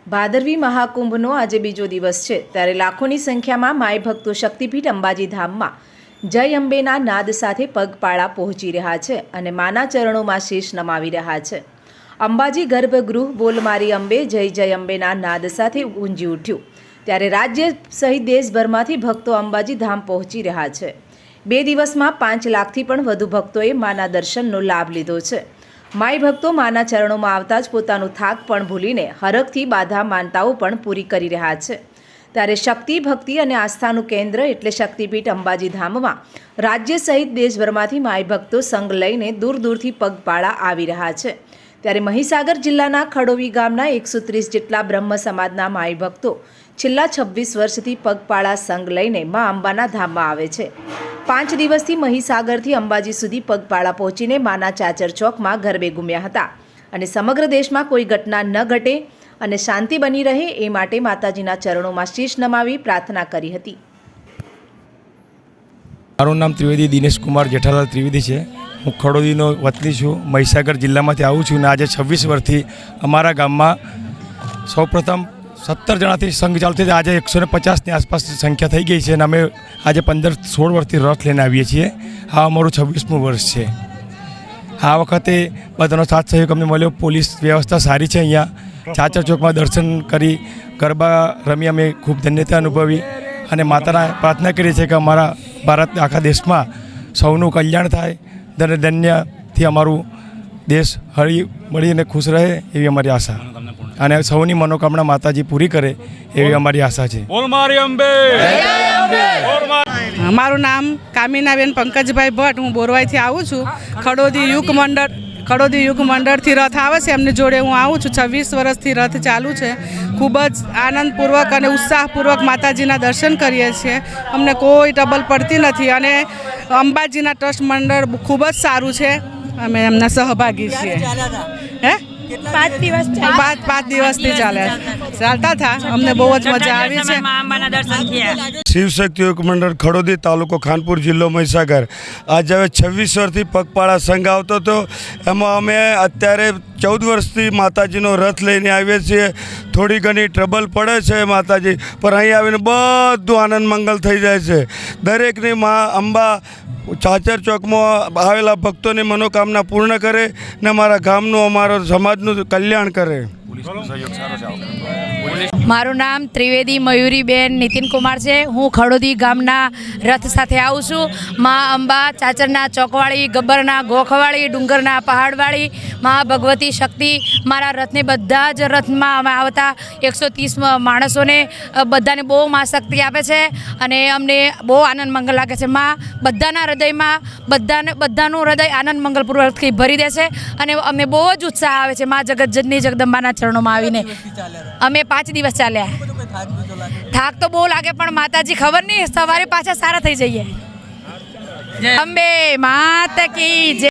ભાદરવી મહાકુંભનો આજે બીજો દિવસ છે, ત્યારે લાખોની સંખ્યામાં માય ભક્તો શક્તિપીઠ અંબાજી ધામમાં જય અંબેના નાદ સાથે પગપાળા પહોંચી રહ્યા છે અને માના ચરણોમાં શીશ નમાવી રહ્યા છે। અંબાજી ગર્ભગૃહ બોલ મારી અંબે જય જય અંબેના નાદ સાથે ગુંજી ઉઠ્યું, ત્યારે રાજ્ય સહિત દેશભરમાંથી ભક્તો અંબાજી ધામ પહોંચી રહ્યા છે। 2 દિવસમાં 5 લાખથી પણ વધુ ભક્તોએ માના દર્શનનો લાભ લીધો છે। માય ભક્તો માના ચરણોમાં આવતા જ પોતાનું થાક પણ ભૂલીને હરખથી બાધા માનતાઓ પણ પૂરી કરી રહ્યા છે। ત્યારે શક્તિ, ભક્તિ અને આસ્થાનું કેન્દ્ર એટલે શક્તિપીઠ અંબાજી ધામમાં રાજ્ય સહિત દેશભરમાંથી માય ભક્તો સંગ લઈને દૂર દૂરથી પગપાળા આવી રહ્યા છે। ત્યારે મહીસાગર જિલ્લાના ખડોવી ગામના 130 જેટલા બ્રહ્મ સમાજના માય ભક્તો છેલ્લા 26 વર્ષથી પગપાળા સંગ લઈને મા અંબાના ધામમાં આવે છે। 5 દિવસથી મહીસાગરથી અંબાજી સુધી પગપાળા પહોંચીને માના ચાચર ચોકમાં ગરબે ઘૂમ્યા હતા અને સમગ્ર દેશમાં કોઈ ઘટના ન ઘટે અને શાંતિ બની રહે એ માટે માતાજીના ચરણોમાં શીશ નમાવી પ્રાર્થના કરી હતી। મારું નામ ત્રિવેદી દિનેશ કુમાર જેઠાલાલ ત્રિવેદી છે। હું ખડોદીનો વતની છું, મહીસાગર જિલ્લામાંથી આવું છું અને આજે 26 વર્ષથી અમારા ગામમાં સૌપ્રથમ 17 જણાથી સંઘ ચાલતી હતી, આજે 150ની આસપાસ સંખ્યા થઈ ગઈ છે અને અમે આજે 15-16 વર્ષથી રથ લઈને આવીએ છીએ। આ અમારું 26મું વર્ષ છે। આ વખતે બધાનો સાથ સહયોગ અમને મળ્યો, પોલીસ વ્યવસ્થા સારી છે। અહીંયા ચાચર ચોકમાં દર્શન કરી ગરબા રમી અમે ખૂબ ધન્યતા અનુભવી અને માતાના પ્રાર્થના કરીએ છીએ કે અમારા ભારત આખા દેશમાં સૌનું કલ્યાણ થાય, ધન્યથી અમારું દેશ હળી મળીને ખુશ રહે એવી અમારી આશા અને સૌની મનોકામના માતાજી પૂરી કરે એવી અમારી આશા છે। બોલ મારી અંબે। મારું નામ કામિનાબેન પંકજભાઈ ભટ્ટ, હું બોરવાઈથી આવું છું। ખડોદી યુગ મંડળથી રથ આવે છે, એમની જોડે હું આવું છું। 26 વર્ષથી રથ ચાલુ છે। ખૂબ જ આનંદપૂર્વક અને ઉત્સાહપૂર્વક માતાજીના દર્શન કરીએ છીએ। અમને કોઈ ટ્રબલ પડતી નથી અને અંબાજીના ટ્રસ્ટ મંડળ ખૂબ જ સારું છે, અમે એમના સહભાગી છીએ। હે 5 દિવસથી ચાલતા હતા, અમને બહુ જ મજા આવી છે। શિવશક્તિ યોગ મંડળ ખડોદી, તાલુકો ખાનપુર, જિલ્લો મહીસાગર। આજે હવે 26 વર્ષથી પગપાળા સંઘ આવતો હતો, એમાં અમે અત્યારે 14 વર્ષથી માતાજીનો રથ લઈને આવીએ છીએ। થોડી ઘણી ટ્રબલ પડે છે માતાજી, પણ અહીં આવીને બધું આનંદ મંગલ થઈ જાય છે। દરેકની મા અંબા ચાચર ચોકમાં આવેલા ભક્તોની મનોકામના પૂર્ણ કરે ને અમારા ગામનું, અમારા સમાજનું કલ્યાણ કરે। મારું નામ ત્રિવેદી મયુરીબેન નીતિનકુમાર છે। હું ખડોદી ગામના રથ સાથે આવું છું। મા અંબા ચાચરના ચોકવાળી, ગબ્બરના ગોખવાળી, ડુંગરના પહાડવાળી મા ભગવતી શક્તિ મારા રથને બધા જ રથમાં અમે આવતા 130 માણસોને બધાને બહુ મા શક્તિ આપે છે અને અમને બહુ આનંદ મંગલ લાગે છે। મા બધાના હૃદયમાં બધાનું હૃદય આનંદ મંગલપૂર્વકથી ભરી દે છે અને અમને બહુ જ ઉત્સાહ આવે છે મા જગતજનની જગદંબાના ચરણોમાં આવીને। અમે 5 દિવસ ચાલ્યા, થાક તો બહુ લાગે પણ માતાજી ખબર નહીં, સવારે પાછા સારા થઈ જઈએ। અંબે માતા કી જય।